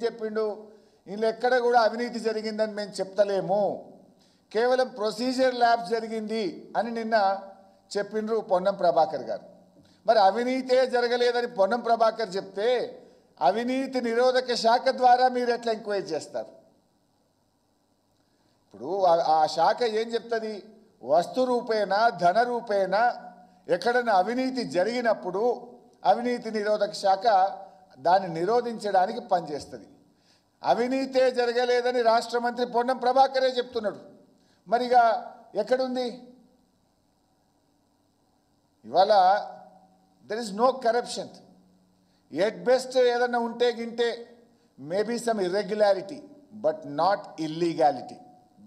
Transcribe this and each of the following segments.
చెప్పిండు ఇందులో ఎక్కడ కూడా అవినీతి జరిగిందని మేము చెప్తలేము, కేవలం ప్రొసీజర్ ల్యాబ్స్ జరిగింది అని నిన్న చెప్పిండ్రు పొన్నం ప్రభాకర్ గారు. మరి అవినీతే జరగలేదని పొన్నం ప్రభాకర్ చెప్తే అవినీతి నిరోధక శాఖ ద్వారా మీరు ఎట్లా ఎంక్వైరీ చేస్తారు? ఇప్పుడు ఆ శాఖ ఏం చెప్తుంది? వస్తు రూపేణ ధన రూపేణ ఎక్కడైనా అవినీతి జరిగినప్పుడు అవినీతి నిరోధక శాఖ దాన్ని నిరోధించడానికి పనిచేస్తుంది. అవినీతే జరగలేదని రాష్ట్ర మంత్రి పొన్నం ప్రభాకరే చెప్తున్నాడు. మరిగా ఎక్కడుంది? ఇవాళ there is no corruption. At best ఏదన్నా ఉంటే గింటే maybe some irregularity but not illegality.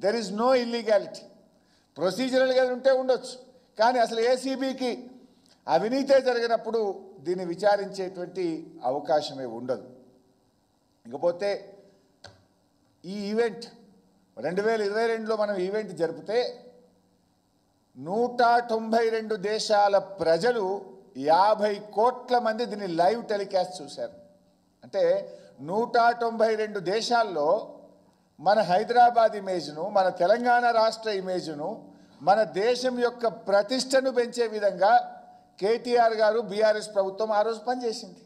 There is no illegality. ప్రొసీజరల్గా ఉంటే ఉండొచ్చు, కానీ అసలు ఏసీబీకి అవినీతే జరిగినప్పుడు దీన్ని విచారించేటువంటి అవకాశమే ఉండదు. ఇకపోతే ఈ ఈవెంట్ 2022లో మనం ఈవెంట్ జరిపితే 192 దేశాల ప్రజలు 50 కోట్ల మంది దీన్ని లైవ్ టెలికాస్ట్ చూశారు. అంటే 192 దేశాల్లో మన హైదరాబాద్ ఇమేజ్ను, మన తెలంగాణ రాష్ట్ర ఇమేజ్ను, మన దేశం యొక్క ప్రతిష్టను పెంచే విధంగా కేటీఆర్ గారు బీఆర్ఎస్ ప్రభుత్వం ఆ రోజు పనిచేసింది.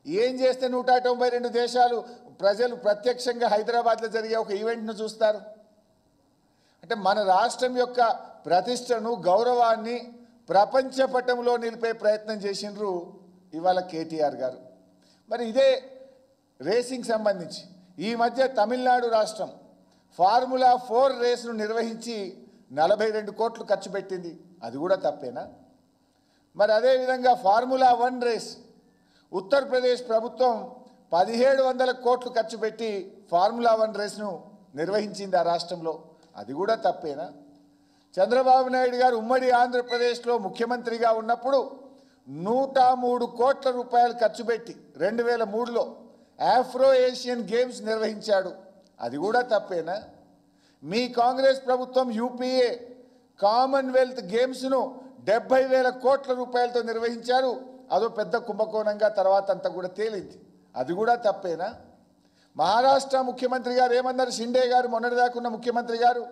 ఏం చేస్తే 192 దేశాలు ప్రజలు ప్రత్యక్షంగా హైదరాబాద్లో జరిగే ఒక ఈవెంట్ను చూస్తారు? అంటే మన రాష్ట్రం యొక్క ప్రతిష్టను, గౌరవాన్ని ప్రపంచ పటంలో నిలిపే ప్రయత్నం చేసిండ్రు ఇవాళ కేటీఆర్ గారు. మరి ఇదే రేసింగ్ సంబంధించి ఈ మధ్య తమిళనాడు రాష్ట్రం ఫార్ములా 4 రేసును నిర్వహించి 42 కోట్లు ఖర్చు పెట్టింది. అది కూడా తప్పేనా? మరి అదేవిధంగా ఫార్ములా 1 రేస్ ఉత్తరప్రదేశ్ ప్రభుత్వం 1700 కోట్లు ఖర్చు పెట్టి ఫార్ములా 1 రేస్ను నిర్వహించింది ఆ రాష్ట్రంలో. అది కూడా తప్పేనా? చంద్రబాబు నాయుడు గారు ఉమ్మడి ఆంధ్రప్రదేశ్లో ముఖ్యమంత్రిగా ఉన్నప్పుడు 103 కోట్ల రూపాయలు ఖర్చు పెట్టి 2003లో ఆఫ్రో ఏషియన్ గేమ్స్ నిర్వహించాడు. అది కూడా తప్పేనా? మీ కాంగ్రెస్ ప్రభుత్వం యూపీఏ కామన్వెల్త్ గేమ్స్ను 70,000 కోట్ల రూపాయలతో నిర్వహించారు. అదో పెద్ద కుంభకోణంగా తర్వాత అంతా కూడా తేలింది. అది కూడా తప్పేనా? మహారాష్ట్ర ముఖ్యమంత్రి గారు ఏమన్నారు? షిండే గారు మొన్నటిదాకున్న ముఖ్యమంత్రి గారు,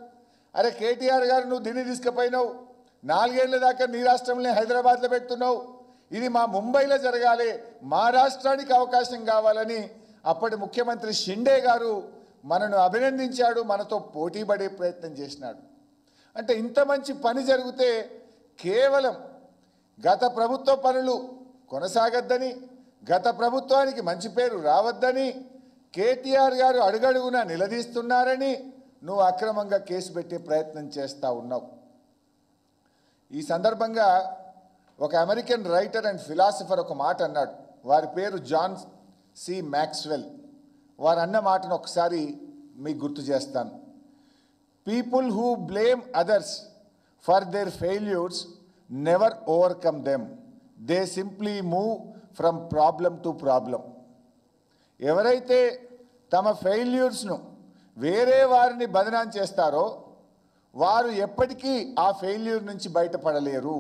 అరే కేటీఆర్ గారు నువ్వు దీన్ని తీసుకుపోయినావు, 4 ఏళ్ల దాకా నీ రాష్ట్రంలో హైదరాబాద్లో పెడుతున్నావు, ఇది మా ముంబైలో జరగాలి, మా రాష్ట్రానికి అవకాశం కావాలని అప్పటి ముఖ్యమంత్రి షిండే గారు మనను అభినందించాడు, మనతో పోటీ పడే ప్రయత్నం చేసినాడు. అంటే ఇంత మంచి పని జరిగితే కేవలం గత ప్రభుత్వ పనులు కొనసాగద్దని, గత ప్రభుత్వానికి మంచి పేరు రావద్దని కేటీఆర్ గారు అడుగడుగునా నిలదీస్తున్నారని నువ్వు అక్రమంగా కేసు పెట్టే ప్రయత్నం చేస్తూ ఉన్నావు. ఈ సందర్భంగా ఒక అమెరికన్ రైటర్ అండ్ ఫిలాసఫర్ ఒక మాట అన్నాడు. వారి పేరు జాన్ సి మ్యాక్స్వెల్. వారు అన్న మాటను ఒకసారి మీకు గుర్తు చేస్తాను. People who blame others for their failures never overcome them, they simply move from problem to problem. ఎవరైతే తమ ఫెయిల్యూర్స్ను వేరే వారిని బదనాం చేస్తారో వారు ఎప్పటికీ ఆ ఫెయిల్యూర్ నుంచి బయటపడలేరు.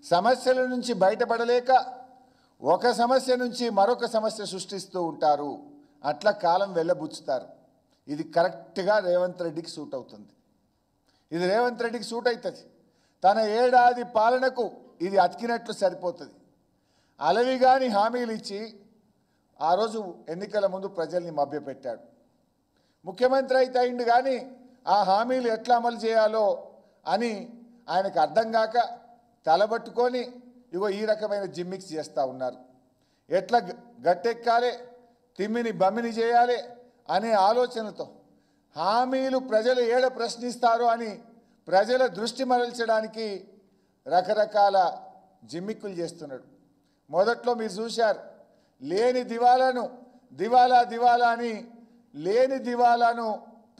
సమస్యల నుంచి బయటపడలేక ఒక సమస్య నుంచి మరొక సమస్య సృష్టిస్తూ ఉంటారు. అట్లా కాలం వెళ్ళబుచ్చుతారు. ఇది కరెక్ట్గా రేవంత్ రెడ్డికి సూట్ అవుతుంది. ఇది రేవంత్ రెడ్డికి సూట్ అవుతుంది. తన ఏడాది పాలనకు ఇది అతికినట్లు సరిపోతుంది. అలవిగాని హామీలు ఇచ్చి ఆ రోజు ఎన్నికల ముందు ప్రజల్ని మభ్యపెట్టాడు. ముఖ్యమంత్రి అయితే అయిండు, కానీ ఆ హామీలు ఎట్లా అమలు చేయాలో అని ఆయనకు అర్థం కాక తలబట్టుకొని ఇగో ఈ రకమైన జిమ్మిక్స్ చేస్తూ ఉన్నారు. ఎట్లా గట్టెక్కాలి, తిమ్మిని బమ్మిని చేయాలి అనే ఆలోచనతో హామీలు ప్రజలు ఏడ ప్రశ్నిస్తారో అని ప్రజల దృష్టి మరల్చడానికి రకరకాల జిమ్మిక్కులు చేస్తున్నాడు. మొదట్లో మీరు చూశారు, లేని దివాలాను దివాలా దివాలా అని లేని దివాలాను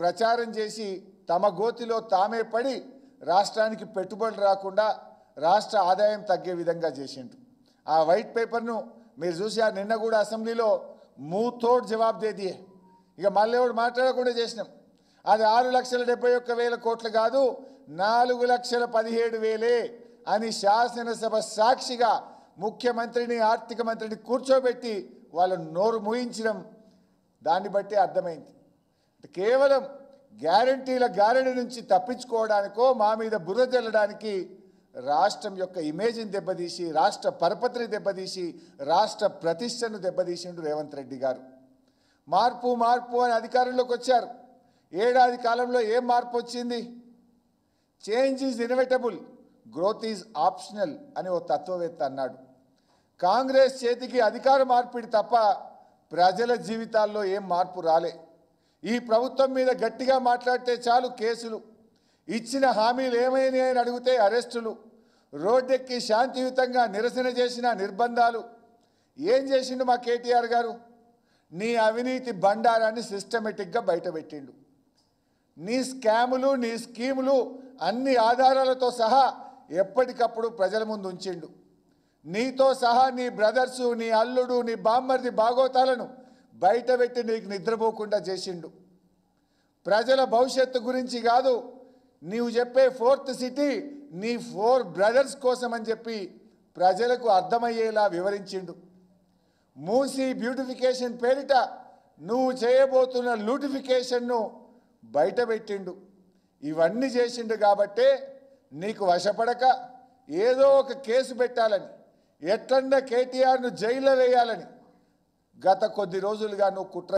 ప్రచారం చేసి తమ గోతిలో తామే పడి రాష్ట్రానికి పెట్టుబడులు రాకుండా రాష్ట్ర ఆదాయం తగ్గే విధంగా చేసిండు. ఆ వైట్ పేపర్ను మీరు చూశారు. నిన్న కూడా అసెంబ్లీలో మూతోడ్ జవాబు దేదియే, ఇక మళ్ళీ ఎవడు మాట్లాడకుండా చేసినాం. అది 6,71,000 కోట్లు కాదు, 4,17,000 అని శాసనసభ సాక్షిగా ముఖ్యమంత్రిని ఆర్థిక మంత్రిని కూర్చోబెట్టి వాళ్ళ నోరు మూయించడం దాన్ని బట్టి అర్థమైంది. కేవలం గ్యారంటీల గారడి నుంచి తప్పించుకోవడానికో మా మీద బుర్ర జల్లడానికి రాష్ట్రం యొక్క ఇమేజ్ని దెబ్బతీసి, రాష్ట్ర పరపతిని దెబ్బతీసి, రాష్ట్ర ప్రతిష్టను దెబ్బతీసిండు రేవంత్ రెడ్డి గారు. మార్పు మార్పు అని అధికారంలోకి వచ్చారు. ఏడాది కాలంలో ఏం మార్పు వచ్చింది? Change is inevitable, growth is optional అని ఓ తత్వవేత్త అన్నాడు. కాంగ్రెస్ చేతికి అధికార మార్పిడి తప్ప ప్రజల జీవితాల్లో ఏం మార్పు రాలే. ఈ ప్రభుత్వం మీద గట్టిగా మాట్లాడితే చాలు కేసులు, ఇచ్చిన హామీలు ఏమైనాయి అని అడిగితే అరెస్టులు, రోడ్డెక్కి శాంతియుతంగా నిరసన చేసిన నిర్బంధాలు. ఏం చేసిండు మా కేటీఆర్ గారు? నీ అవినీతి బండారాన్ని సిస్టమేటిక్గా బయటపెట్టిండు. నీ స్కాములు, నీ స్కీములు అన్ని ఆధారాలతో సహా ఎప్పటికప్పుడు ప్రజల ముందు ఉంచిండు. నీతో సహా నీ బ్రదర్సు, నీ అల్లుడు, నీ బామ్మర్ది బాగోతాలను బయటపెట్టి నీకు నిద్రపోకుండా చేసిండు. ప్రజల భవిష్యత్తు గురించి కాదు, నీవు చెప్పే 4th సిటీ నీ 4 బ్రదర్స్ కోసం అని చెప్పి ప్రజలకు అర్థమయ్యేలా వివరించిండు. మూసీ బ్యూటిఫికేషన్ పేరిట నువ్వు చేయబోతున్న లూటిఫికేషన్ను బయటపెట్టిండు. ఇవన్నీ చేసిండు కాబట్టే నీకు వశపడక ఏదో ఒక కేసు పెట్టాలని, ఎట్లన్నా కేటీఆర్ను జైల్లో వేయాలని గత కొద్ది రోజులుగా నువ్వు కుట్ర